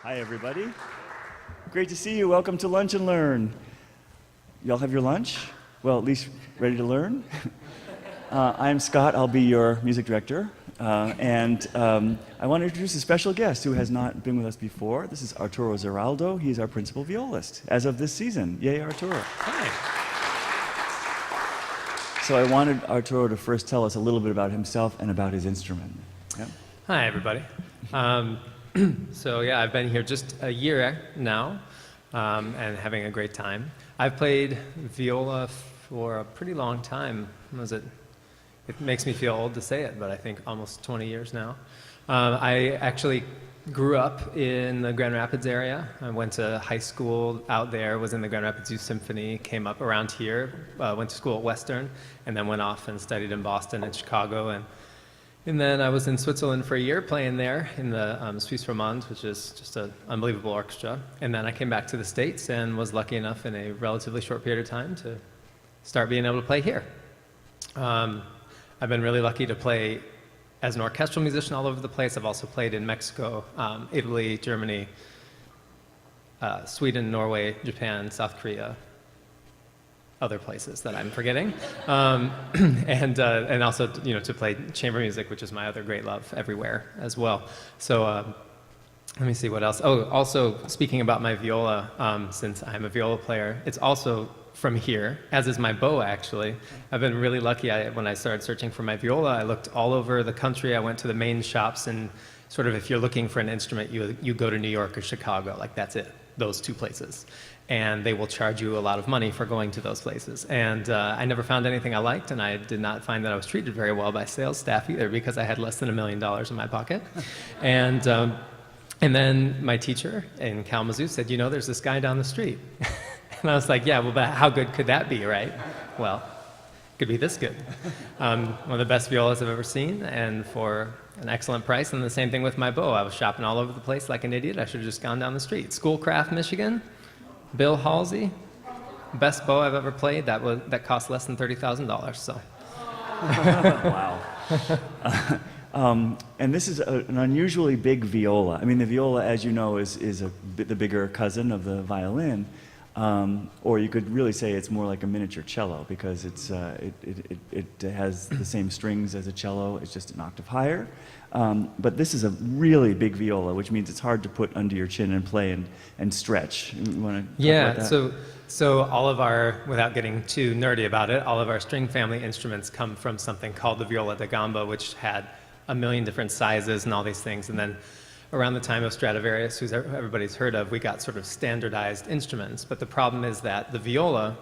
Hi, everybody. Great to see you. Welcome to Lunch and Learn. Y'all have your lunch? Well, at least ready to learn? I'm Scott. I'll be your music director. I want to introduce a special guest who has not been with us before. This is Arturo Ziraldo. He's our principal violist as of this season. Yay, Arturo. Hi. So I wanted Arturo to first tell us a little bit about himself and about his instrument. Yeah? Hi, everybody. I've been here just a year now and having a great time. I've played viola for a pretty long time. It makes me feel old to say it, but I think almost 20 years now. I actually grew up in the Grand Rapids area. I went to high school out there, was in the Grand Rapids Youth Symphony, came up around here, went to school at Western, and then went off and studied in Boston and Chicago. And then I was in Switzerland for a year playing there in the Suisse Romande, which is just an unbelievable orchestra. And then I came back to the States and was lucky enough in a relatively short period of time to start being able to play here. I've been really lucky to play as an orchestral musician all over the place. I've also played in Mexico, Italy, Germany, Sweden, Norway, Japan, South Korea, other places that I'm forgetting, and also to play chamber music, which is my other great love, everywhere as well. So let me see what else. Oh, also speaking about my viola, since I'm a viola player, it's also from here, as is my bow, actually. I've been really lucky. When I started searching for my viola, I looked all over the country. I went to the main shops, and sort of if you're looking for an instrument, you go to New York or Chicago. Like, that's it, those two places. And they will charge you a lot of money for going to those places. And I never found anything I liked, and I did not find that I was treated very well by sales staff either, because I had less than $1 million in my pocket. And then my teacher in Kalamazoo said, there's this guy down the street. And I was like, yeah, well, but how good could that be, right? Well, it could be this good. One of the best violas I've ever seen, and for an excellent price. And the same thing with my bow. I was shopping all over the place like an idiot. I should have just gone down the street. Schoolcraft, Michigan, Bill Halsey, best bow I've ever played. That cost less than $30,000. So. Wow. And this is an unusually big viola. I mean, the viola, as you know, is the bigger cousin of the violin. Or you could really say it's more like a miniature cello, because it has the same strings as a cello. It's just an octave higher. But this is a really big viola, which means it's hard to put under your chin and play and stretch. You want to talk about that? So all of our, without getting too nerdy about it, all of our string family instruments come from something called the viola da gamba, which had a million different sizes and all these things. And then around the time of Stradivarius, who everybody's heard of, we got sort of standardized instruments. But the problem is that the viola,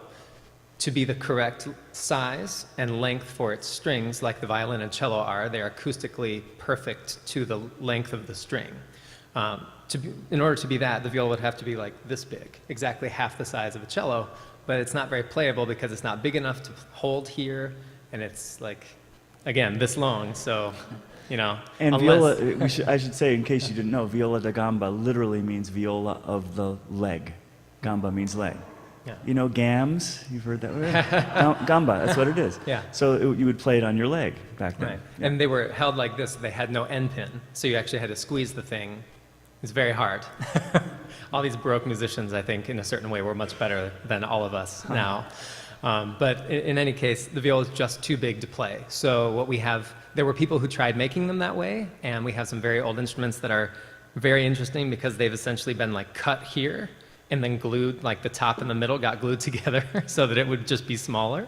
to be the correct size and length for its strings, like the violin and cello are, they're acoustically perfect to the length of the string. In order to be that, the viola would have to be like this big, exactly half the size of a cello, but it's not very playable because it's not big enough to hold here, and it's like, again, this long, so, And viola, I should say, in case you didn't know, viola da gamba literally means viola of the leg. Gamba means leg. Yeah. Gams, you've heard that word? Gamba, that's what it is. Yeah. So you would play it on your leg back then. Right. Yeah. And they were held like this. They had no end pin, so you actually had to squeeze the thing. It's very hard. All these Baroque musicians, I think, in a certain way, were much better than all of us now. But in any case, the viola is just too big to play. So what we have, there were people who tried making them that way, and we have some very old instruments that are very interesting because they've essentially been like cut here and then glued, like the top and the middle got glued together so that it would just be smaller.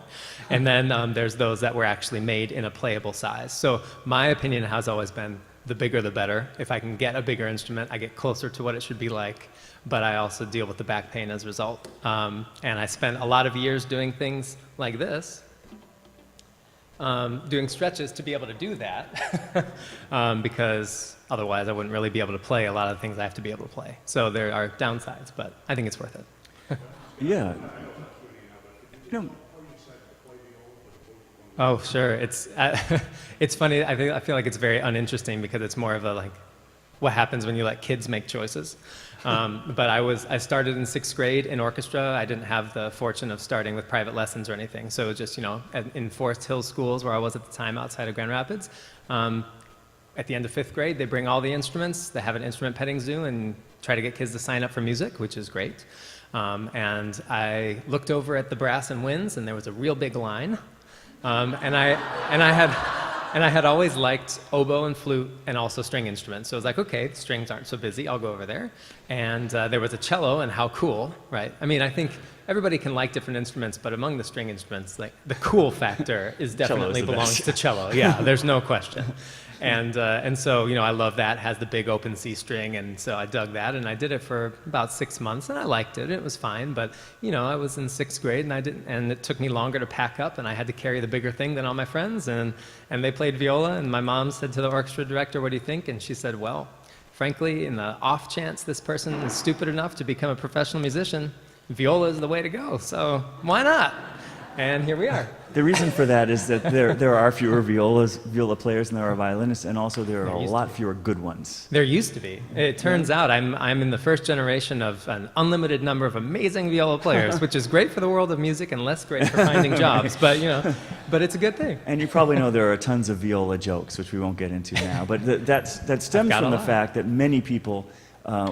And then there's those that were actually made in a playable size. So my opinion has always been the bigger the better. If I can get a bigger instrument, I get closer to what it should be like, but I also deal with the back pain as a result. And I spent a lot of years doing things like this, doing stretches to be able to do that, because otherwise I wouldn't really be able to play a lot of the things I have to be able to play. So there are downsides, but I think it's worth it. Yeah. Oh, sure. It's funny. I feel like it's very uninteresting because it's more of a like what happens when you let kids make choices. But I started in 6th grade in orchestra. I didn't have the fortune of starting with private lessons or anything. So it was just in Forest Hill schools where I was at the time outside of Grand Rapids. at the end of 5th grade, they bring all the instruments. They have an instrument petting zoo and try to get kids to sign up for music, which is great. And I looked over at the brass and winds, and there was a real big line. And I had always liked oboe and flute and also string instruments. So I was like, okay, the strings aren't so busy. I'll go over there. And there was a cello, and how cool, right? I mean, I think everybody can like different instruments, but among the string instruments, like the cool factor is definitely belongs to cello. Yeah, there's no question. And so, you know, I love that, has the big open C string, and so I dug that, and I did it for about 6 months, and I liked it. It was fine, but, you know, I was in 6th grade, and it took me longer to pack up, and I had to carry the bigger thing than all my friends, and they played viola, and my mom said to the orchestra director, what do you think? And she said, well, frankly, in the off chance this person is stupid enough to become a professional musician, viola is the way to go, so why not? And here we are. The reason for that is that there are fewer viola players than there are violinists, and also there are a lot fewer good ones. There used to be. It turns out I'm in the first generation of an unlimited number of amazing viola players, which is great for the world of music and less great for finding jobs. But you know, but it's a good thing. And you probably know there are tons of viola jokes, which we won't get into now. But that stems from the fact that many people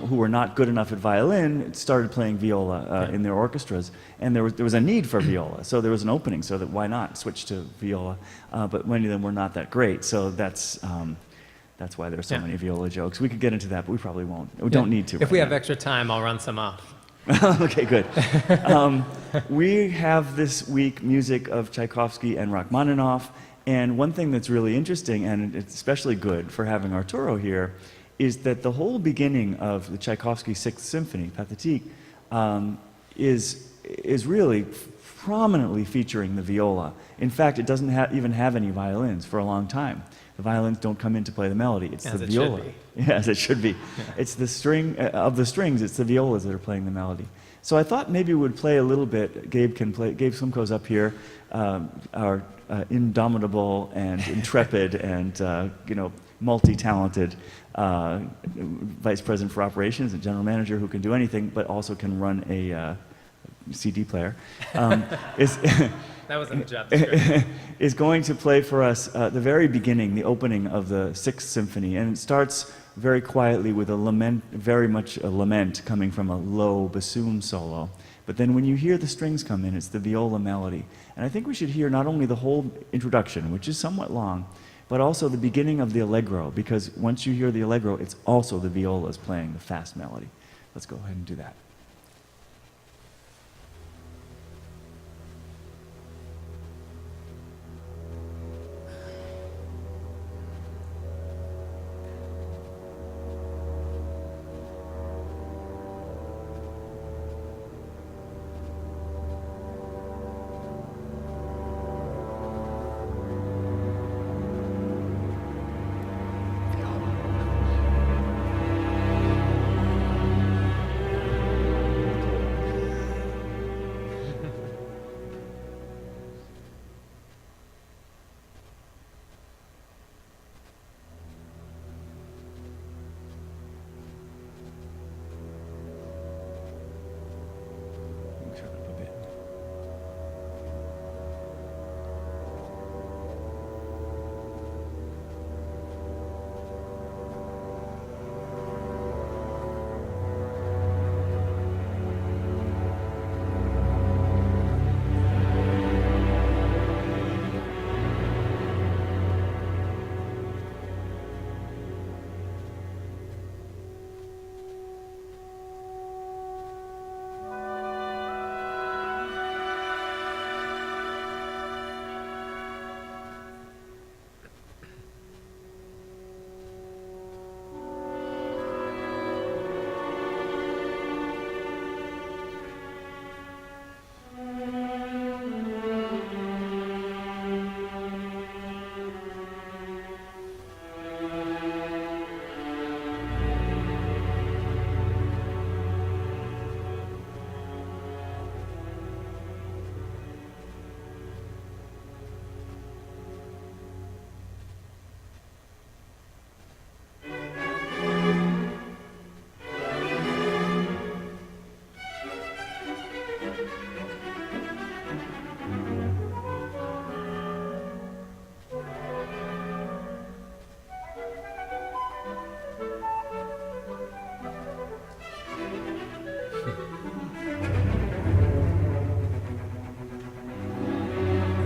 who were not good enough at violin started playing viola in their orchestras, and there was a need for viola, so there was an opening, so that why not switch to viola? But many of them were not that great, so that's why there are so many viola jokes. We could get into that, but we probably won't. We don't need to. If we have extra time, I'll run some off. Okay, good. We have this week music of Tchaikovsky and Rachmaninoff, and one thing that's really interesting, and it's especially good for having Arturo here, is that the whole beginning of the Tchaikovsky Sixth Symphony, Pathétique, is really prominently featuring the viola. In fact, it doesn't even have any violins for a long time. The violins don't come in to play the melody. It's the viola. Yes, it should be. Yeah. It's the string of the strings. It's the violas that are playing the melody. So I thought maybe we would play a little bit. Gabe Sumko's up here, our indomitable and intrepid and multi-talented vice president for operations and general manager who can do anything, but also can run a CD player. That wasn't a job description. Is going to play for us the very beginning, the opening of the Sixth Symphony, and it starts very quietly with a lament, very much a lament coming from a low bassoon solo. But then when you hear the strings come in, it's the viola melody. And I think we should hear not only the whole introduction, which is somewhat long, but also the beginning of the allegro, because once you hear the allegro, it's also the violas playing the fast melody. Let's go ahead and do that.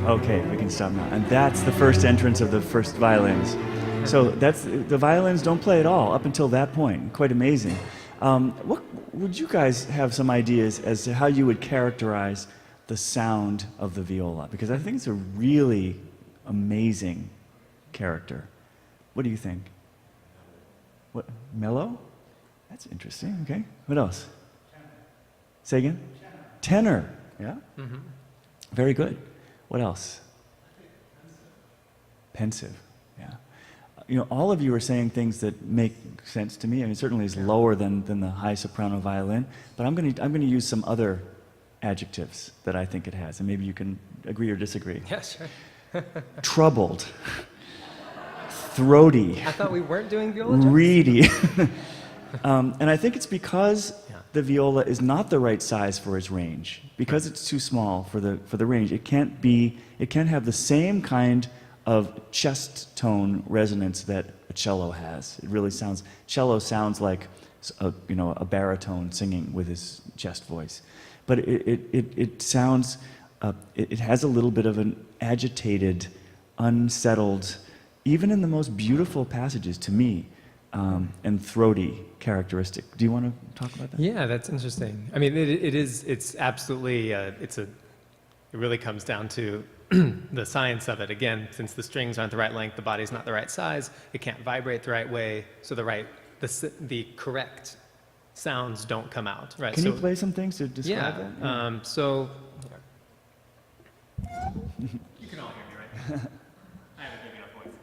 Okay, we can stop now. And that's the first entrance of the first violins. So that's the violins don't play at all up until that point. Quite amazing. What would you guys have some ideas as to how you would characterize the sound of the viola? Because I think it's a really amazing character. What do you think? What, mellow? That's interesting. Okay. What else? Say again? Tenor. Yeah? Mm-hmm. Very good. What else? Pensive. Yeah. You know, all of you are saying things that make sense to me. I mean, it certainly is lower than the high soprano violin, but I'm going to use some other adjectives that I think it has, and maybe you can agree or disagree. Yeah, sure. Troubled. Throaty. I thought we weren't doing viola jokes? Reedy. And I think it's because Yeah. the viola is not the right size for its range. Because it's too small for the range, it can't have the same kind of chest tone resonance that a cello has. It really cello sounds like a baritone singing with his chest voice. But it sounds, it has a little bit of an agitated, unsettled, even in the most beautiful passages to me, and throaty characteristic. Do you want to talk about that? Yeah, that's interesting. I mean, it's absolutely, it really comes down to the science of it. Again, since the strings aren't the right length, the body's not the right size, it can't vibrate the right way, so the correct sounds don't come out, right? Can you play some things to describe Yeah, that? so, you can all hear me, right? I have a big enough voice.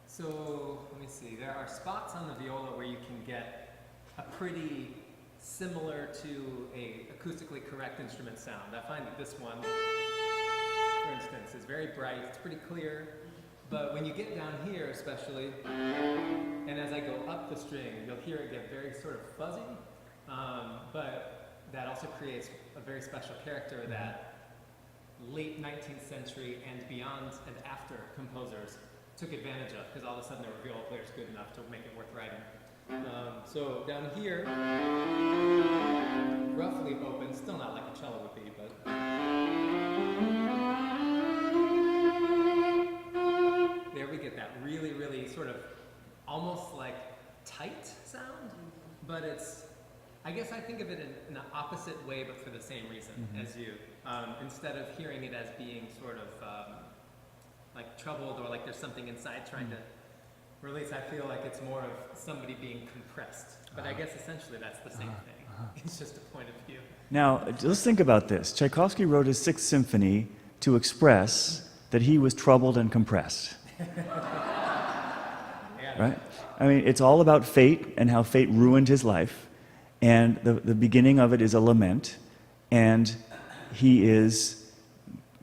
So let me see. There are spots on the viola where you can get a pretty similar to a acoustically correct instrument sound. I find that this one, for instance, is very bright. It's pretty clear. But when you get down here, especially, and as I go up the string, you'll hear it get very sort of fuzzy. But that also creates a very special character that late 19th century and beyond and after composers took advantage of, because all of a sudden there were viola players good enough to make it worth writing. So down here, roughly open, still not like a cello would be, but there we get that really, really sort of almost like tight sound, but it's, I guess I think of it in an opposite way, but for the same reason as you. Instead of hearing it as being sort of like troubled or like there's something inside trying to release, I feel like it's more of somebody being compressed. But I guess essentially that's the same thing. It's just a point of view. Now, let's think about this. Tchaikovsky wrote his Sixth Symphony to express that he was troubled and compressed. Right? I mean, it's all about fate and how fate ruined his life. And the beginning of it is a lament. And he is,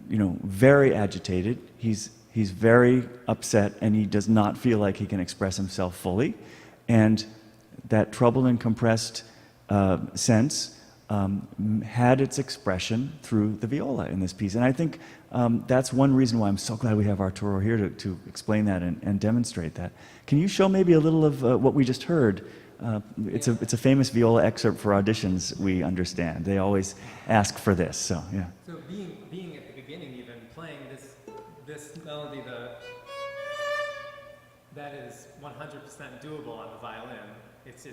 very agitated. He's very upset, and he does not feel like he can express himself fully. And that troubled and compressed sense had its expression through the viola in this piece. And I think that's one reason why I'm so glad we have Arturo here to explain that and demonstrate that. Can you show maybe a little of what we just heard? It's a famous viola excerpt for auditions, we understand. They always ask for this, so yeah. So being at the beginning, even playing this melody, that is 100% doable on the violin. It's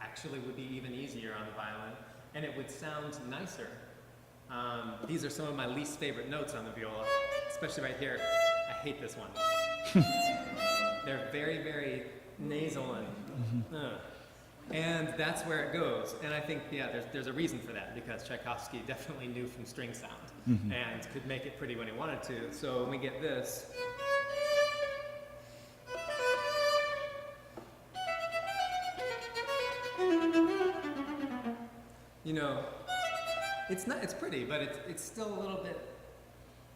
actually would be even easier on the violin, and it would sound nicer. These are some of my least favorite notes on the viola, especially right here. I hate this one. They're very, very nasal and that's where it goes. And I think, there's a reason for that, because Tchaikovsky definitely knew from string sound and could make it pretty when he wanted to. So when we get this, it's pretty, but it's still a little bit,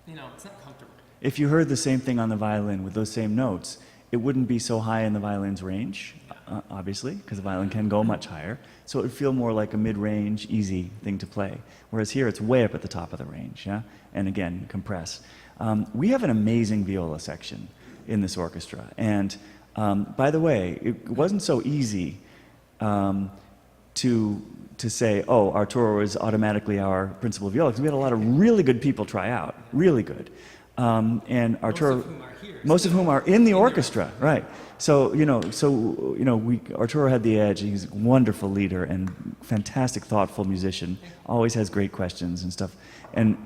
it's not comfortable. If you heard the same thing on the violin with those same notes, it wouldn't be so high in the violin's range, obviously, because the violin can go much higher. So it would feel more like a mid-range, easy thing to play. Whereas here, it's way up at the top of the range, yeah? And again, compressed. We have an amazing viola section in this orchestra. And by the way, it wasn't so easy to to say, oh, Arturo is automatically our principal viola, because we had a lot of really good people try out, really good. And Arturo, most of whom are in the orchestra, right? So Arturo had the edge. He's a wonderful leader and fantastic, thoughtful musician. Always has great questions and stuff, and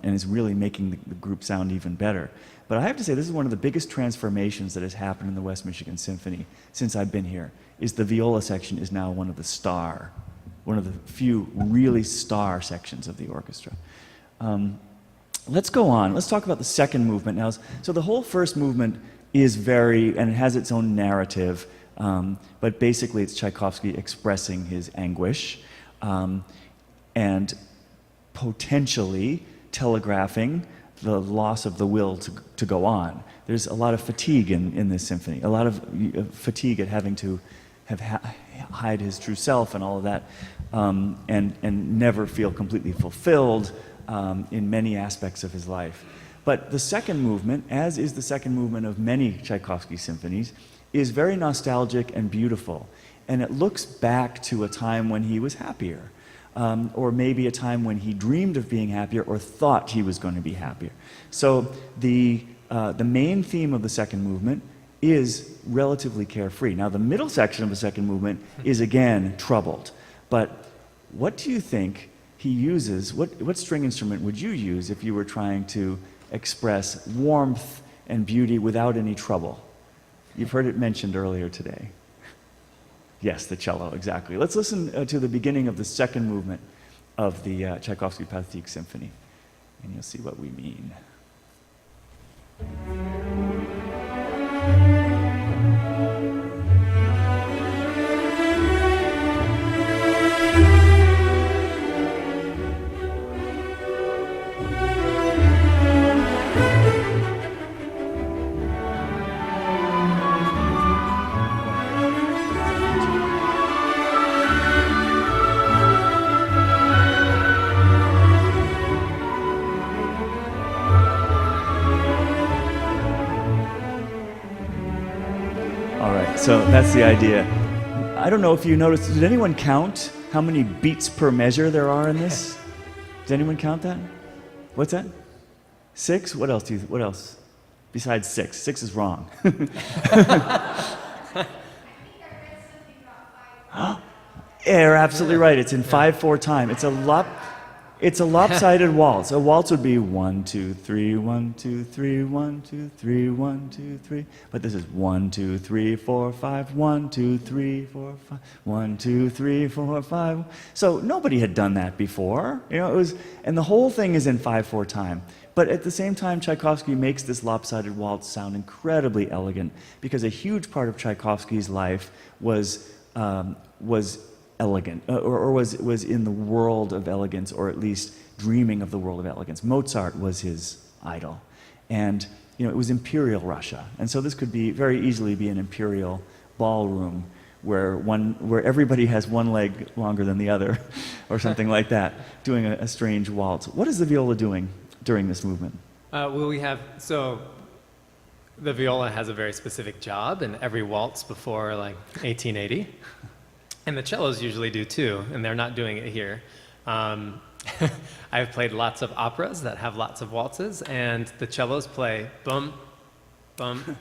is really making the group sound even better. But I have to say, this is one of the biggest transformations that has happened in the West Michigan Symphony since I've been here. Is the viola section is now one of the few really star sections of the orchestra. Let's go on. Let's talk about the second movement now. So the whole first movement is and it has its own narrative, but basically it's Tchaikovsky expressing his anguish and potentially telegraphing the loss of the will to go on. There's a lot of fatigue in this symphony, a lot of fatigue at having to hide his true self and all of that, and never feel completely fulfilled in many aspects of his life. But the second movement, as is the second movement of many Tchaikovsky symphonies, is very nostalgic and beautiful. And it looks back to a time when he was happier, or maybe a time when he dreamed of being happier or thought he was going to be happier. So the main theme of the second movement is relatively carefree. Now, the middle section of the second movement is again troubled. But what do you think he uses? What string instrument would you use if you were trying to express warmth and beauty without any trouble? You've heard it mentioned earlier today. Yes, the cello, exactly. Let's listen to the beginning of the second movement of the Tchaikovsky Pathétique Symphony, and you'll see what we mean. So that's the idea. I don't know if you noticed, did anyone count how many beats per measure there are in this? Did anyone count that? What's that? 6? What else? Besides 6. 6 is wrong. You're absolutely right. It's in 5/4 time. It's a lopsided waltz. A waltz would be 1, 2, 3, 1, 2, 3, 1, 2, 3, 1, 2, 3. But this is 1, 2, 3, 4, 5, 1, 2, 3, 4, 5, 1, 2, 3, 4, 5. So nobody had done that before. And the whole thing is in 5/4 time. But at the same time, Tchaikovsky makes this lopsided waltz sound incredibly elegant, because a huge part of Tchaikovsky's life was elegant, or was in the world of elegance, or at least dreaming of the world of elegance. Mozart was his idol, and it was imperial Russia, and so this could very easily be an imperial ballroom where everybody has one leg longer than the other, or something like that, doing a strange waltz. What is the viola doing during this movement? The viola has a very specific job in every waltz before 1880. And the cellos usually do too, and they're not doing it here. I've played lots of operas that have lots of waltzes, and the cellos play bum, bum,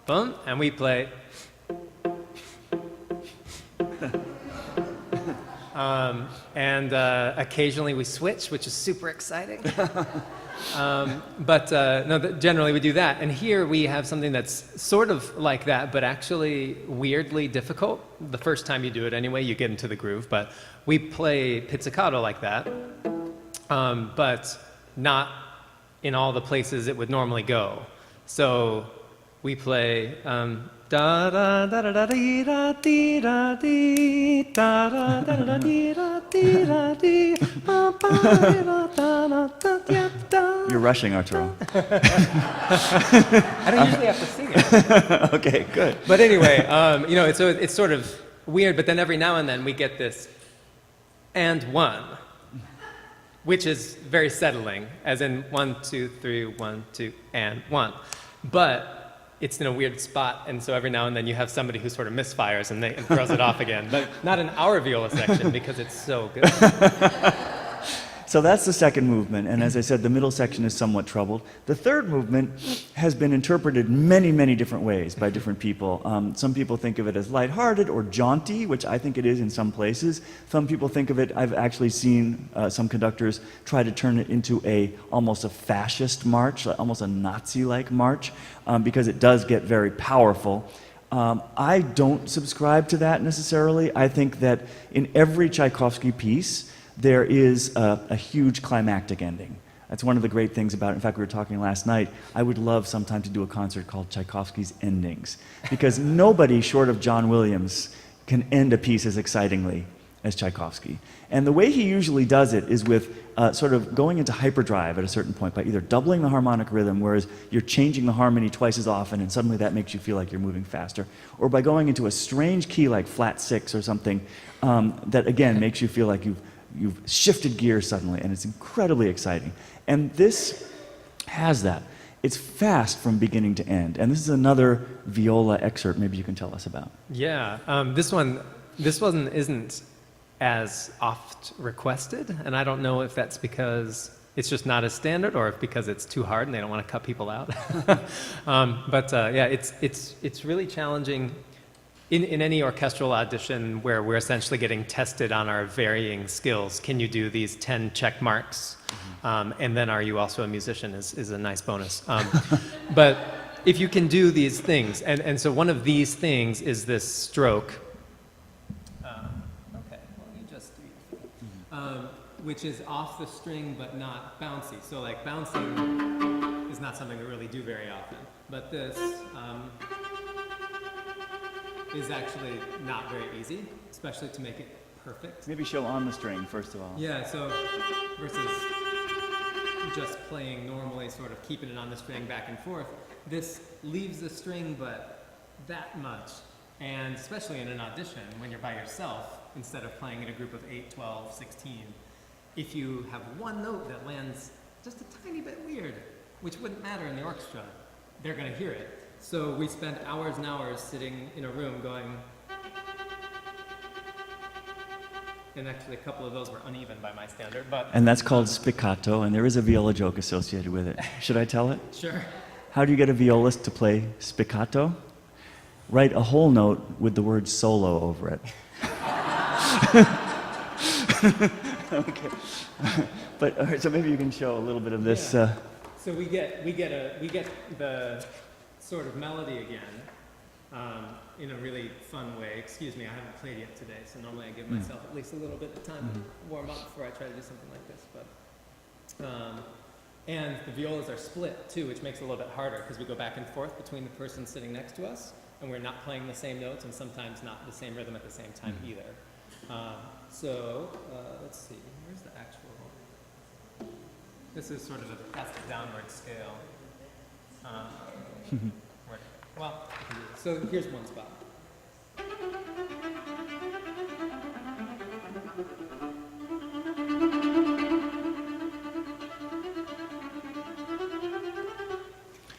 bum, and we play. Occasionally we switch, which is super exciting. Generally we do that. And here we have something that's sort of like that, but actually weirdly difficult. The first time you do it anyway, you get into the groove. But we play pizzicato like that, but not in all the places it would normally go. So we play da da da da da dee da dee da dee da da da da dee da dee da dee ba ba da da da da da. You're rushing, Arturo. I don't usually have to sing it. Okay, good. But anyway, it's sort of weird. But then every now and then we get this and 1, which is very settling, as in 1, 2, 3, 1, 2, and 1. But it's in a weird spot, and so every now and then you have somebody who sort of misfires and throws it off again. But not in our viola section because it's so good. So that's the second movement, and as I said, the middle section is somewhat troubled. The third movement has been interpreted many, many different ways by different people. Some people think of it as lighthearted or jaunty, which I think it is in some places. Some people think of it, I've actually seen some conductors try to turn it into almost a fascist march, almost a Nazi-like march, because it does get very powerful. I don't subscribe to that necessarily. I think that in every Tchaikovsky piece, there is a huge climactic ending. That's one of the great things about it. In fact, we were talking last night, I would love sometime to do a concert called Tchaikovsky's Endings, because nobody short of John Williams can end a piece as excitingly as Tchaikovsky. And the way he usually does it is with sort of going into hyperdrive at a certain point by either doubling the harmonic rhythm, whereas you're changing the harmony twice as often and suddenly that makes you feel like you're moving faster, or by going into a strange key like flat six or something that again makes you feel like you've shifted gears suddenly, and it's incredibly exciting. And this has that. It's fast from beginning to end. And this is another viola excerpt maybe you can tell us about. Yeah, this one isn't as oft requested, and I don't know if that's because it's just not as standard or if because it's too hard and they don't want to cut people out. Yeah, it's really challenging. In any orchestral audition where we're essentially getting tested on our varying skills, can you do these 10 check marks? And then are you also a musician is a nice bonus. But if you can do these things, and so one of these things is this stroke, okay, let me just do, which is off the string but not bouncy. So like bouncing is not something we really do very often, but this, is actually not very easy, especially to make it perfect. Maybe show on the string, first of all. Yeah, so versus just playing normally, sort of keeping it on the string back and forth, this leaves the string but that much. And especially in an audition, when you're by yourself, instead of playing in a group of 8, 12, 16, if you have one note that lands just a tiny bit weird, which wouldn't matter in the orchestra, they're gonna hear it. So we spent hours and hours sitting in a room going, and actually a couple of those were uneven by my standard, but... And that's called spiccato, and there is a viola joke associated with it. Should I tell it? Sure. How do you get a violist to play spiccato? Write a whole note with the word solo over it. Okay. But all right, so maybe you can show a little bit of this. Yeah. So we get the sort of melody again in a really fun way. Excuse me, I haven't played yet today, so normally I give myself at least a little bit of time to warm up before I try to do something like this. But and the violas are split too, which makes it a little bit harder because we go back and forth between the person sitting next to us, and we're not playing the same notes and sometimes not the same rhythm at the same time either. Let's see, where's the actual? This is sort of that's the downward scale. Well, so here's one spot.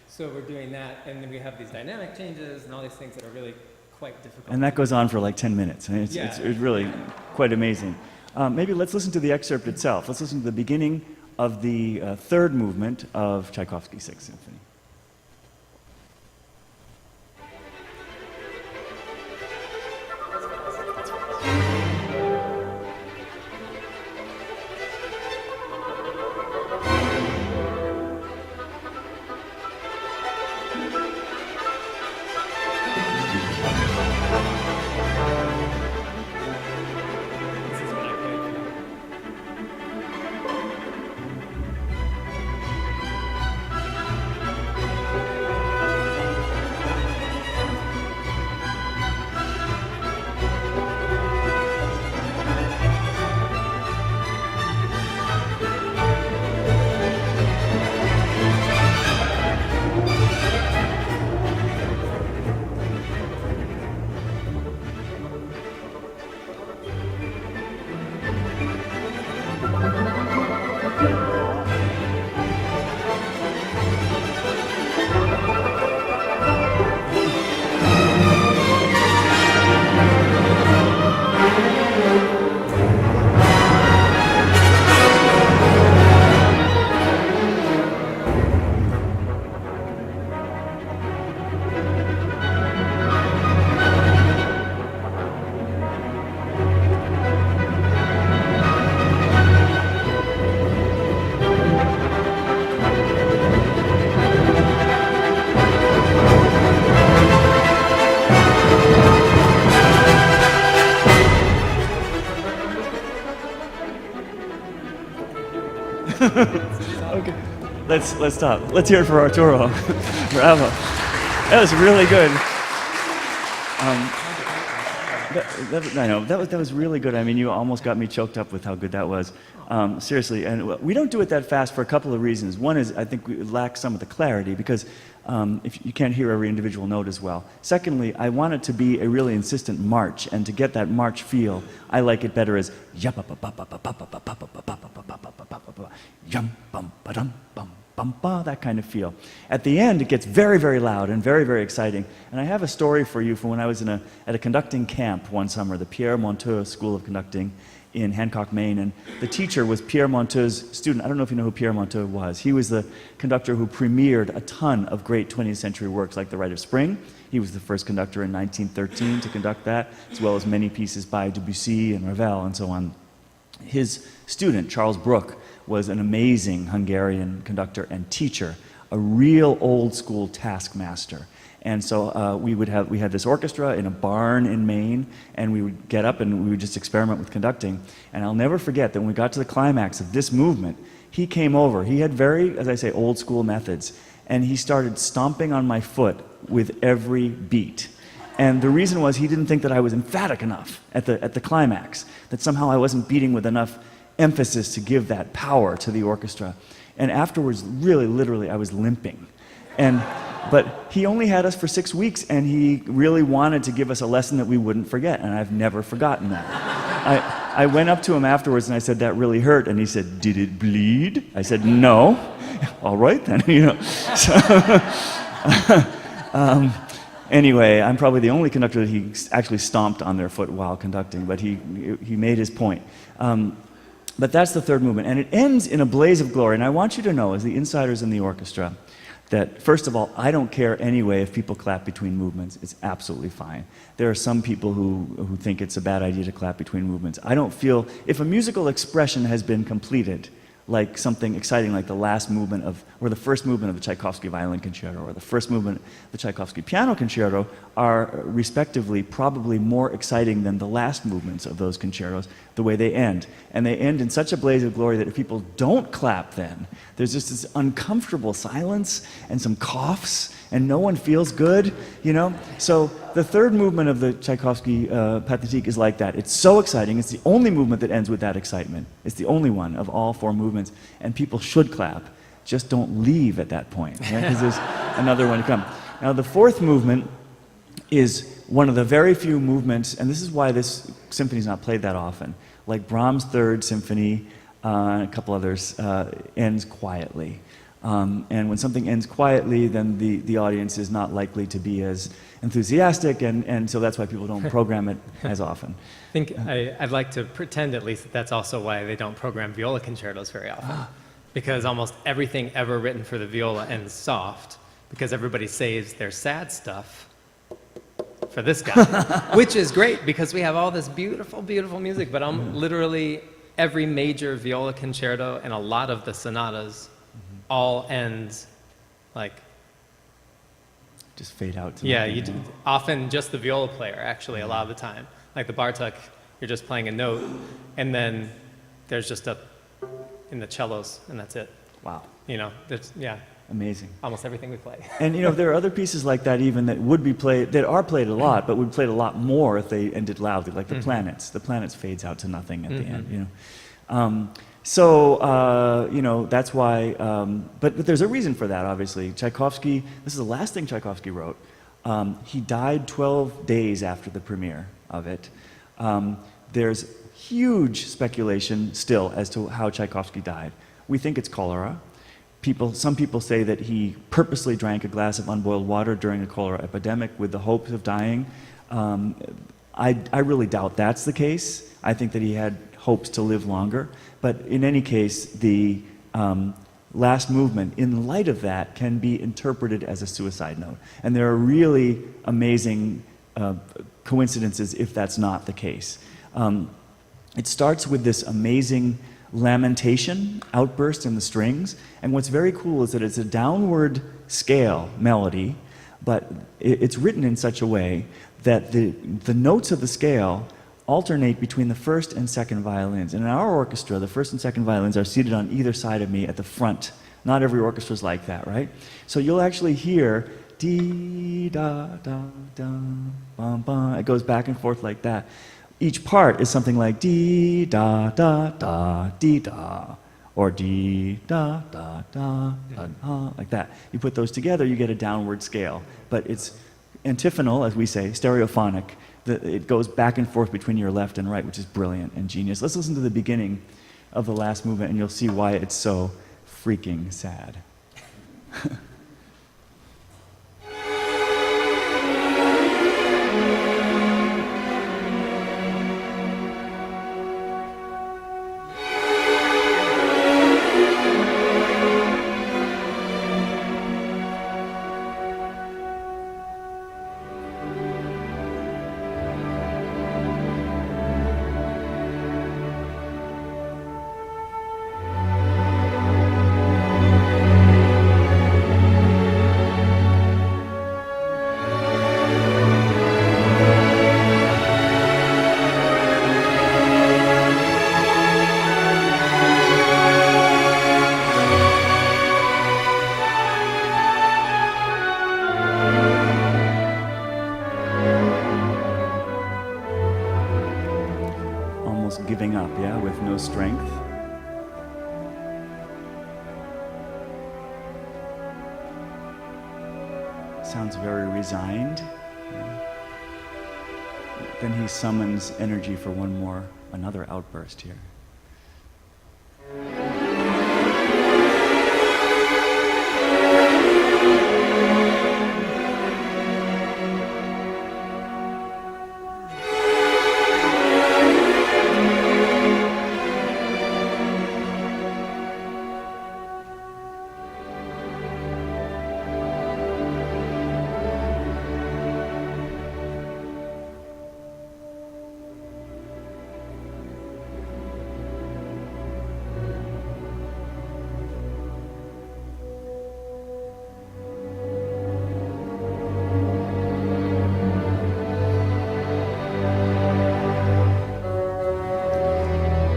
So we're doing that, and then we have these dynamic changes and all these things that are really quite difficult. And that goes on for like 10 minutes. I mean, it's really quite amazing. Maybe let's listen to the excerpt itself. Let's listen to the beginning of the third movement of Tchaikovsky's Sixth Symphony. let's stop. Let's hear it for Arturo. Bravo. That was really good. I know that was really good. I mean, you almost got me choked up with how good that was. Seriously, and we don't do it that fast for a couple of reasons. One is I think we lack some of the clarity because if you can't hear every individual note as well. Secondly, I want it to be a really insistent march, and to get that march feel, I like it better as yum bum ba dum bum bum ba, that kind of feel. At the end, it gets very, very loud and very, very exciting. And I have a story for you from when I was at a conducting camp one summer, the Pierre Monteux School of Conducting in Hancock, Maine, and the teacher was Pierre Monteux's student. I don't know if you know who Pierre Monteux was. He was the conductor who premiered a ton of great 20th century works like The Rite of Spring. He was the first conductor in 1913 to conduct that, as well as many pieces by Debussy and Ravel and so on. His student, Charles Bruck, was an amazing Hungarian conductor and teacher, a real old school taskmaster. And so we had this orchestra in a barn in Maine, and we would get up and we would just experiment with conducting. And I'll never forget that when we got to the climax of this movement, he came over. He had very, as I say, old school methods, and he started stomping on my foot with every beat. And the reason was he didn't think that I was emphatic enough at the climax, that somehow I wasn't beating with enough emphasis to give that power to the orchestra. And afterwards, really, literally, I was limping. But he only had us for 6 weeks, and he really wanted to give us a lesson that we wouldn't forget, and I've never forgotten that. I went up to him afterwards and I said, "That really hurt." And he said, "Did it bleed?" I said, "No." "All right then," you know. So, anyway, I'm probably the only conductor that he actually stomped on their foot while conducting, but he made his point. But that's the third movement, and it ends in a blaze of glory. And I want you to know, as the insiders in the orchestra, that first of all, I don't care anyway if people clap between movements. It's absolutely fine. There are some people who think it's a bad idea to clap between movements. I don't feel, if a musical expression has been completed, like something exciting like the last movement of, or the first movement of the Tchaikovsky Violin Concerto, or the first movement of the Tchaikovsky Piano Concerto, are respectively probably more exciting than the last movements of those concertos, the way they end. And they end in such a blaze of glory that if people don't clap then, there's just this uncomfortable silence and some coughs, and no one feels good, you know? So the third movement of the Tchaikovsky Pathétique is like that. It's so exciting. It's the only movement that ends with that excitement. It's the only one of all four movements, and people should clap. Just don't leave at that point, because there's another one to come. Now the fourth movement is one of the very few movements, and this is why this symphony is not played that often, like Brahms' Third Symphony, and a couple others, ends quietly. And when something ends quietly, then the audience is not likely to be as enthusiastic, and so that's why people don't program it as often. I think I'd like to pretend at least that that's also why they don't program viola concertos very often. Because almost everything ever written for the viola ends soft, because everybody saves their sad stuff for this guy, which is great because we have all this beautiful, beautiful music, but literally every major viola concerto and a lot of the sonatas all ends like just fade out to yeah, nothing, often just the viola player actually a lot of the time. Like the Bartok, you're just playing a note, and then there's just a in the cellos, and that's it. Wow. You know, there's Amazing. almost everything we play. And you know, there are other pieces like that even that would be played, that are played a lot, but would be played a lot more if they ended loudly, like the Planets. The Planets fades out to nothing at the end, you know. You know, that's why, but there's a reason for that, obviously. Tchaikovsky, this is the last thing Tchaikovsky wrote. He died 12 days after the premiere of it. There's huge speculation still as to how Tchaikovsky died. We think it's cholera. Some people say that he purposely drank a glass of unboiled water during a cholera epidemic with the hopes of dying. I really doubt that's the case. I think that he had hopes to live longer. But in any case, the last movement, in light of that, can be interpreted as a suicide note. And there are really amazing coincidences if that's not the case. It starts with this amazing lamentation outburst in the strings, and what's very cool is that it's a downward scale melody, but it's written in such a way that the notes of the scale alternate between the first and second violins. And in our orchestra, the first and second violins are seated on either side of me at the front Not every orchestra is like that, right? So you'll actually hear dee da da da bum bum. It goes back and forth like that. Each part is something like dee da da da dee da, or dee da da da da da, like that. You put those together, you get a downward scale. But it's antiphonal, as we say, stereophonic. It goes back and forth between your left and right, which is brilliant and genius. Let's listen to the beginning of the last movement, and you'll see why it's so freaking sad. Giving up, yeah, with no strength. Sounds very resigned. Yeah. Then he summons energy for another outburst here.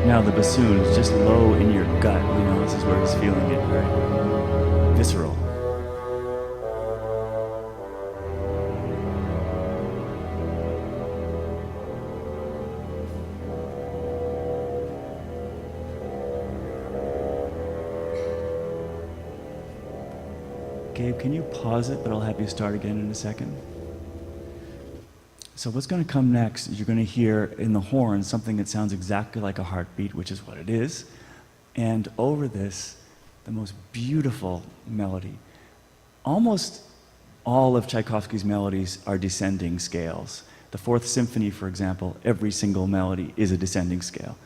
Now the bassoon is just low in your gut. You know, this is where he's feeling it, very visceral. Gabe, can you pause it, but I'll have you start again in a second? So what's going to come next is you're going to hear in the horn something that sounds exactly like a heartbeat, which is what it is. And over this, the most beautiful melody. Almost all of Tchaikovsky's melodies are descending scales. The Fourth Symphony, for example, every single melody is a descending scale,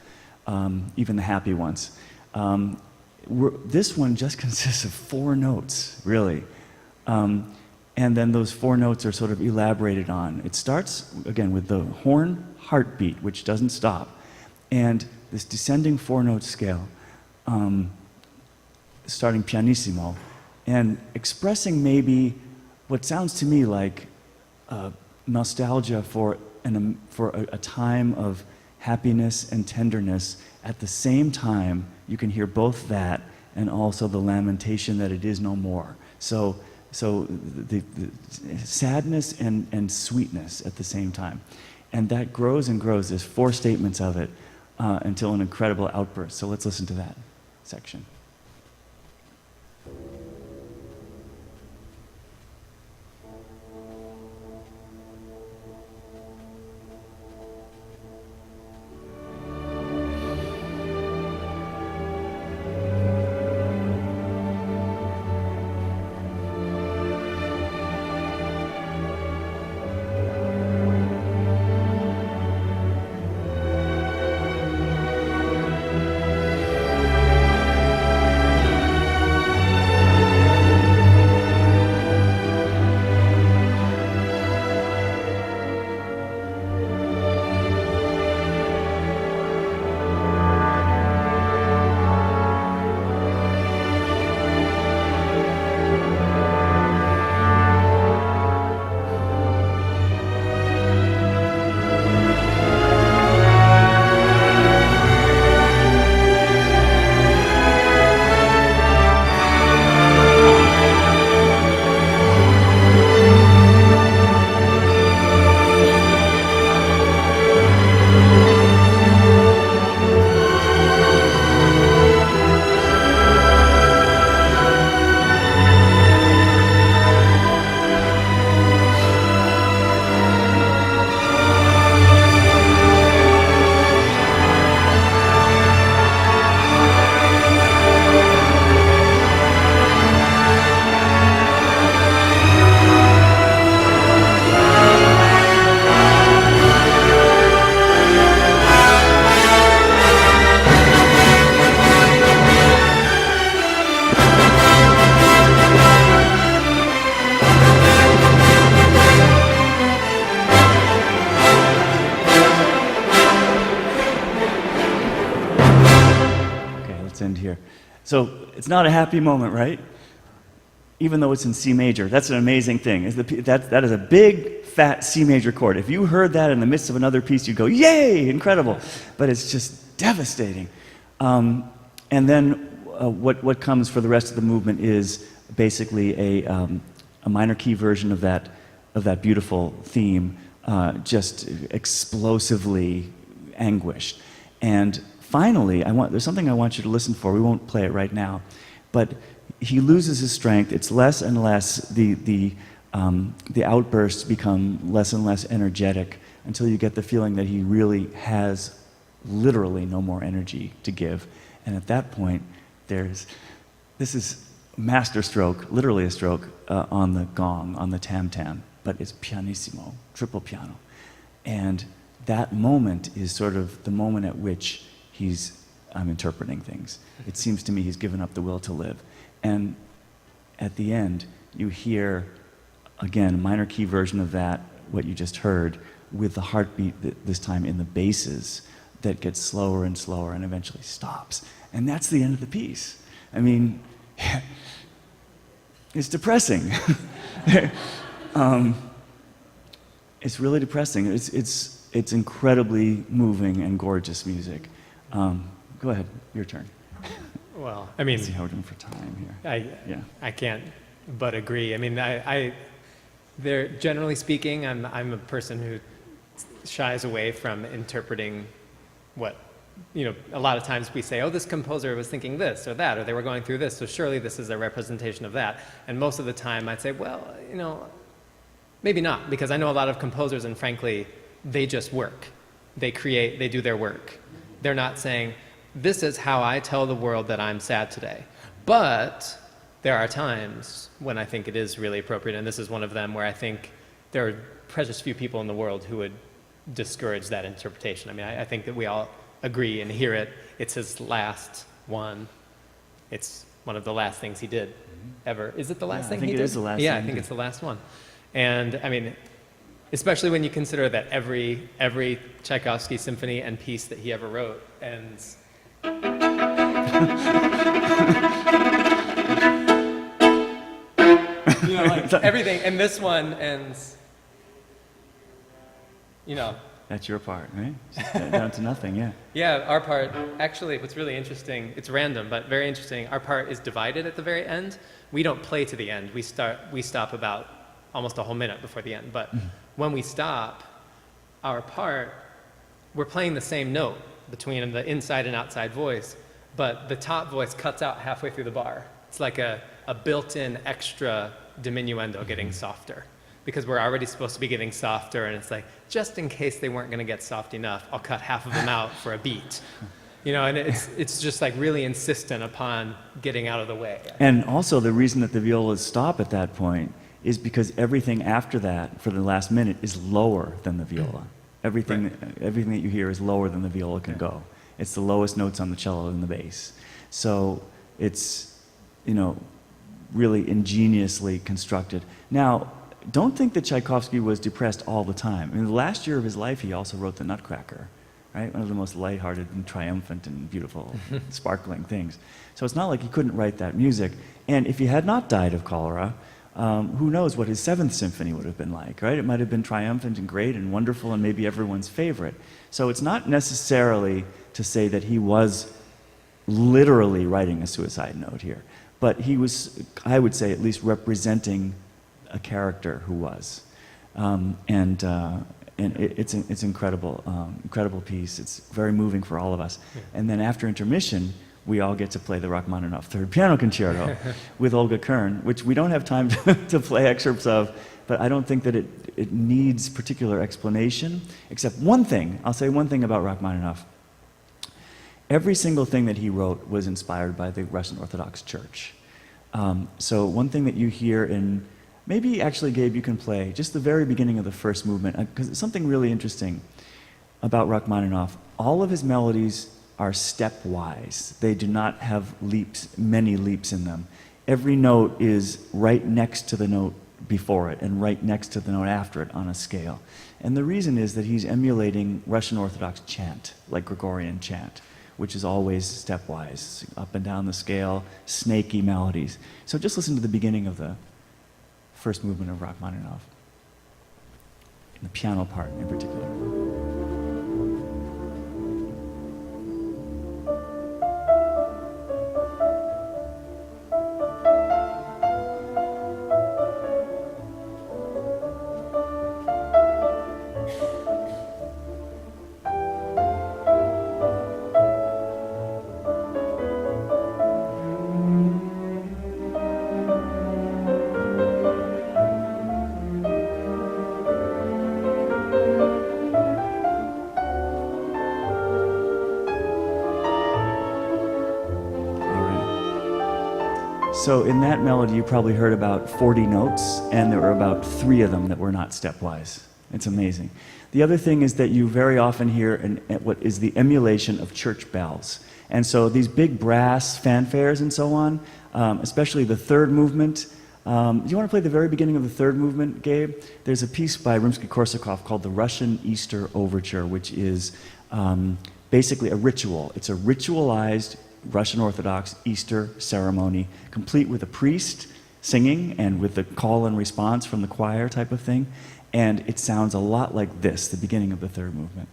even the happy ones. This one just consists of 4 notes, really. And then those 4 notes are sort of elaborated on. It starts, again, with the horn heartbeat, which doesn't stop, and this descending 4-note scale, starting pianissimo, and expressing maybe what sounds to me like nostalgia for a time of happiness and tenderness. At the same time, you can hear both that and also the lamentation that it is no more. So the sadness and sweetness at the same time. And that grows and grows. There's 4 statements of it until an incredible outburst. So let's listen to that section. end here. So it's not a happy moment, right? Even though it's in C major. That's an amazing thing. That is a big, fat C major chord. If you heard that in the midst of another piece, you'd go, yay, incredible. But it's just devastating. And then what comes for the rest of the movement is basically a minor key version of that beautiful theme, just explosively anguished. And finally, there's something I want you to listen for. We won't play it right now, but he loses his strength. It's less and less, the outbursts become less and less energetic until you get the feeling that he really has literally no more energy to give. And at that point, this is master stroke, literally a stroke, on the gong, on the tam-tam, but it's pianissimo, triple piano. And that moment is sort of the moment at which I'm interpreting things. It seems to me he's given up the will to live. And at the end, you hear, again, a minor key version of that, what you just heard, with the heartbeat this time in the basses that gets slower and slower and eventually stops. And that's the end of the piece. I mean, it's depressing. It's really depressing. It's incredibly moving and gorgeous music. Go ahead, your turn. Well, I mean, Let's see how we're doing for time here. I can't but agree. I mean, generally speaking, I'm a person who shies away from interpreting what, a lot of times we say, oh, this composer was thinking this or that, or they were going through this, so surely this is a representation of that. And most of the time I'd say, well, maybe not, because I know a lot of composers, and frankly, they just work. They create, they do their work. They're not saying, this is how I tell the world that I'm sad today. But there are times when I think it is really appropriate, and this is one of them where I think there are precious few people in the world who would discourage that interpretation. I mean, I think that we all agree and hear it. It's his last one. It's one of the last things he did ever. Is it the last thing he did? I think it is the last thing. Yeah, I think it's the last one. And I mean, especially when you consider that every Tchaikovsky symphony and piece that he ever wrote ends. Like everything, and this one ends. That's your part, right? Down to nothing, yeah. Yeah, our part, actually, what's really interesting, it's random, but very interesting, our part is divided at the very end. We don't play to the end. We stop about almost a whole minute before the end. But when we stop, our part, we're playing the same note between the inside and outside voice, but the top voice cuts out halfway through the bar. It's like a built-in extra diminuendo getting softer, because we're already supposed to be getting softer, and it's like, just in case they weren't going to get soft enough, I'll cut half of them out for a beat. And it's just like really insistent upon getting out of the way. And also the reason that the violas stop at that point is because everything after that, for the last minute, is lower than the viola. Everything that you hear is lower than the viola can go. It's the lowest notes on the cello and the bass. So it's, really ingeniously constructed. Now, don't think that Tchaikovsky was depressed all the time. I mean, the last year of his life, he also wrote the Nutcracker, right? One of the most lighthearted and triumphant and beautiful, sparkling things. So it's not like he couldn't write that music. And if he had not died of cholera, who knows what his Seventh Symphony would have been like, right? It might have been triumphant and great and wonderful and maybe everyone's favorite. So it's not necessarily to say that he was literally writing a suicide note here, but he was, I would say, at least representing a character who was. And it's incredible, incredible piece. It's very moving for all of us. Yeah. And then after intermission, we all get to play the Rachmaninoff Third Piano Concerto with Olga Kern, which we don't have time to play excerpts of, but I don't think that it needs particular explanation, except one thing. I'll say one thing about Rachmaninoff. Every single thing that he wrote was inspired by the Russian Orthodox Church. So one thing that you hear in, maybe actually, Gabe, you can play just the very beginning of the first movement, because it's something really interesting about Rachmaninoff. All of his melodies are stepwise. They do not have many leaps in them. Every note is right next to the note before it and right next to the note after it on a scale. And the reason is that he's emulating Russian Orthodox chant, like Gregorian chant, which is always stepwise, up and down the scale, snaky melodies. So just listen to the beginning of the first movement of Rachmaninoff, the piano part in particular. So in that melody, you probably heard about 40 notes, and there were about 3 of them that were not stepwise. It's amazing. The other thing is that you very often hear what is the emulation of church bells. And so these big brass fanfares and so on, especially the third movement. Do you want to play the very beginning of the third movement, Gabe? There's a piece by Rimsky-Korsakov called the Russian Easter Overture, which is basically a ritual. It's a ritualized Russian Orthodox Easter ceremony, complete with a priest singing and with the call and response from the choir type of thing. And it sounds a lot like this, the beginning of the third movement.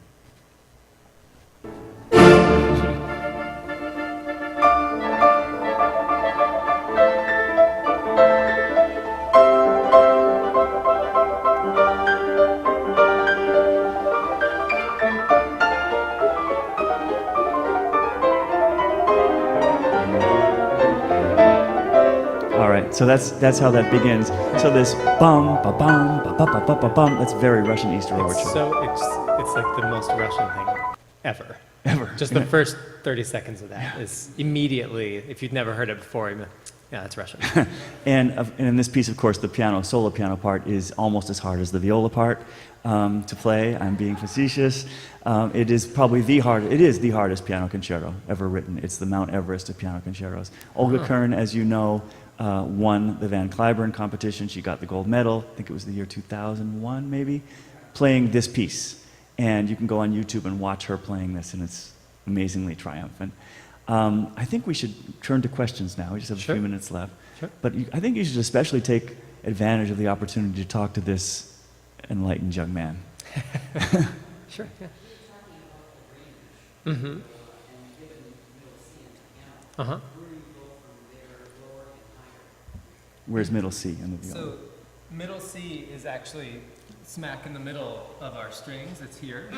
So that's how that begins. So this bum ba bum ba ba ba ba ba bum. That's very Russian Easter Overture. It's like the most Russian thing ever. Ever. Just the first 30 seconds of that is immediately, if you'd never heard it before, yeah, that's Russian. And in this piece, of course, the solo piano part is almost as hard as the viola part to play. I'm being facetious. It is probably the hardest piano concerto ever written. It's the Mount Everest of piano concertos. Olga Kern, as you know, won the Van Cliburn competition. She got the gold medal. I think it was the year 2001, maybe, playing this piece. And you can go on YouTube and watch her playing this, and it's amazingly triumphant. I think we should turn to questions now. We just have a few minutes left. Sure. But I think you should especially take advantage of the opportunity to talk to this enlightened young man. Sure, yeah. Mm-hmm. Uh-huh. Where's middle C in the viola? So middle C is actually smack in the middle of our strings. It's here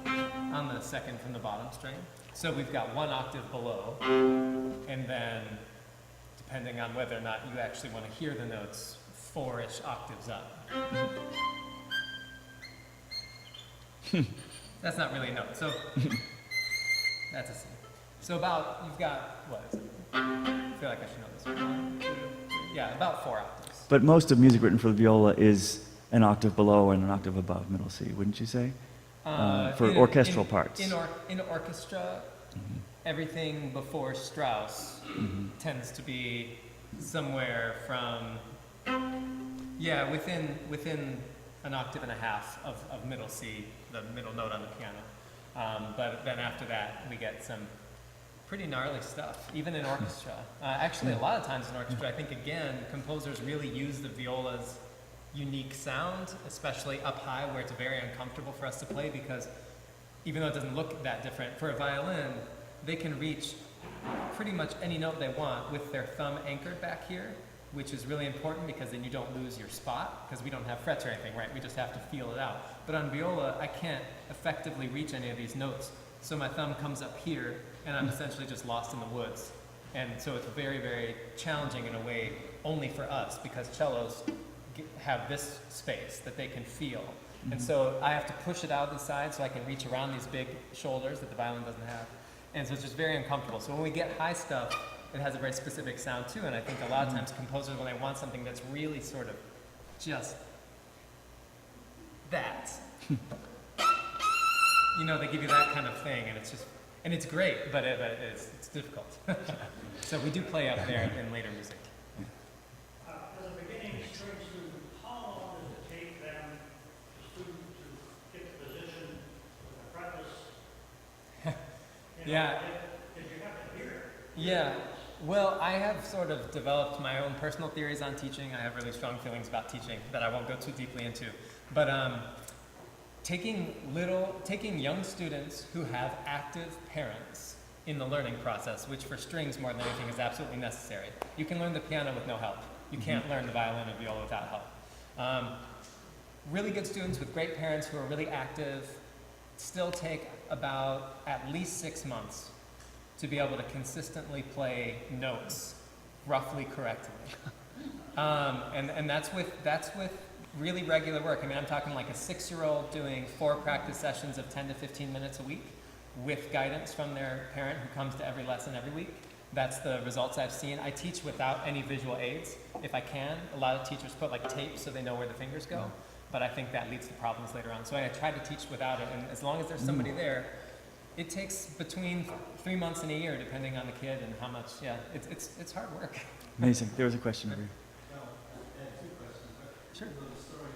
on the second from the bottom string. So we've got 1 octave below, and then depending on whether or not you actually want to hear the notes, 4-ish octaves up. That's not really a note. So that's a C. So you've got, what is it? I feel like I should know this one. 1, 2, 3. Yeah, about 4 octaves. But most of music written for the viola is an octave below and an octave above middle C, wouldn't you say? For orchestral parts. In orchestra, everything before Strauss tends to be somewhere from, within an octave and a half of middle C, the middle note on the piano. But then after that, we get some pretty gnarly stuff, even in orchestra. Actually, a lot of times in orchestra, I think, again, composers really use the viola's unique sound, especially up high, where it's very uncomfortable for us to play, because even though it doesn't look that different, for a violin, they can reach pretty much any note they want with their thumb anchored back here, which is really important because then you don't lose your spot, because we don't have frets or anything, right? We just have to feel it out. But on viola, I can't effectively reach any of these notes, so my thumb comes up here, and I'm essentially just lost in the woods. And so it's very, very challenging in a way only for us, because cellos have this space that they can feel. And so I have to push it out of the side so I can reach around these big shoulders that the violin doesn't have. And so it's just very uncomfortable. So when we get high stuff, it has a very specific sound too. And I think a lot of times composers, when they want something that's really sort of just that, they give you that kind of thing, and it's just, and it's great, but it's difficult. So we do play up there in later music. As a beginning string student, how long does it take them, the student, to get the position of the preface Yeah. Yeah. Well, I have sort of developed my own personal theories on teaching. I have really strong feelings about teaching that I won't go too deeply into. But taking young students who have active parents in the learning process, which for strings more than anything is absolutely necessary. You can learn the piano with no help. You can't learn the violin or viola without help. Really good students with great parents who are really active still take about at least 6 months to be able to consistently play notes roughly correctly. And that's with really regular work. I mean, I'm talking like a 6-year-old doing 4 practice sessions of 10 to 15 minutes a week with guidance from their parent who comes to every lesson every week. That's the results I've seen. I teach without any visual aids if I can. A lot of teachers put like tape so they know where the fingers go, but I think that leads to problems later on. So I try to teach without it, and as long as there's somebody there, it takes between 3 months and a year, depending on the kid and how much. Yeah, it's hard work. Amazing. There was a question over here. No, I had 2 questions. But Sure. The story,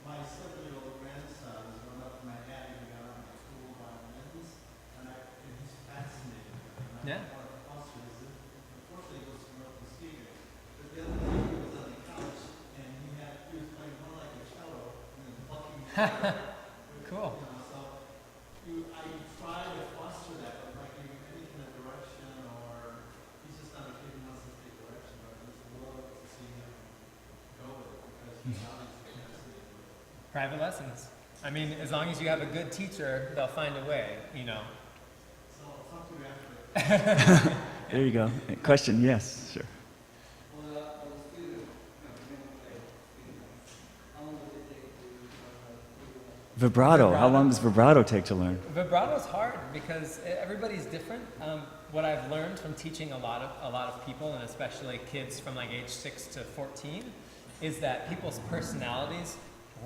my 7-year-old grandson is going up to my attic and got on my school violins, and he's fascinated. And Yeah. I want to foster his. Unfortunately, he goes to North Muskegon. But the other day, he was on the couch, and he was playing more like a cello and then plucking. Cool. I try to foster that, but like give him any kind of direction, or he's just not a kid who wants to take direction, but I just love to see him go with it because he's obviously fascinated with it. Private lessons. I mean, as long as you have a good teacher, they'll find a way, you know. So I'll talk to you after. There you go. Question? Yes, sure. Vibrato. How long does vibrato take to learn? Vibrato's hard because everybody's different. What I've learned from teaching a lot of people, and especially kids from like age 6 to 14, is that people's personalities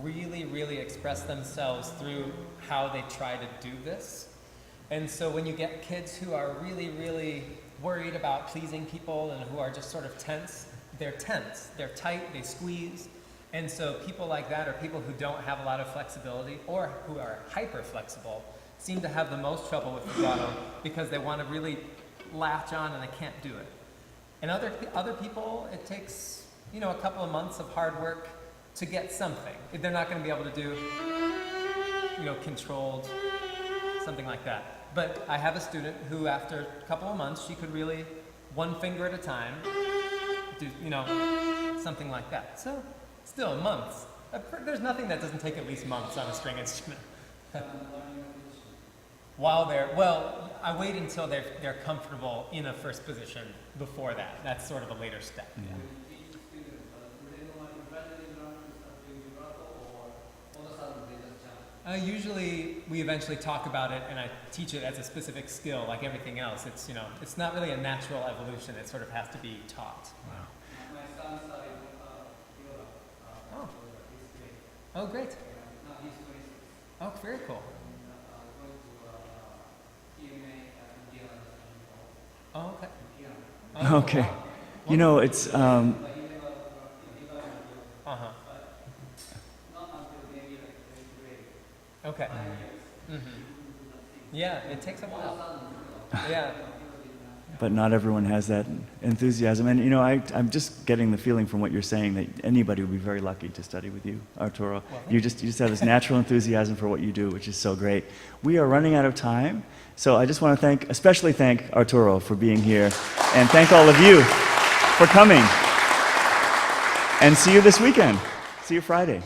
really express themselves through how they try to do this. And so when you get kids who are really worried about pleasing people and who are just sort of tense, they're tight, they squeeze. And so people like that, or people who don't have a lot of flexibility or who are hyper flexible, seem to have the most trouble with vibrato because they want to really latch on and they can't do it. And other people, it takes, you know, a couple of months of hard work to get something. They're not going to be able to do, you know, controlled, something like that. But I have a student who, after a couple of months, she could really, one finger at a time, do, you know, something like that. So, still months. There's nothing that doesn't take at least months on a string instrument. I wait until they're comfortable in a first position before that. That's sort of a later step. Yeah. Usually we eventually talk about it and I teach it as a specific skill like everything else. It's, you know, it's not really a natural evolution. It sort of has to be taught. Wow. My son studied Viola. Oh, great. Now he's 26. Oh, very cool. Going to EMA at Indiana. Oh, okay. Piano. Oh, Okay. wow. You know, it's But he never Uh-huh. not until maybe like 8th grade. Okay. 5 years. Mm-hmm. Yeah, it takes a while. Yeah. but not everyone has that enthusiasm. And you know, I'm just getting the feeling from what you're saying that anybody would be very lucky to study with you, Arturo. Well, You just have this natural enthusiasm for what you do, which is so great. We are running out of time, so I just want to especially thank Arturo for being here, and thank all of you for coming. And see you this weekend. See you Friday.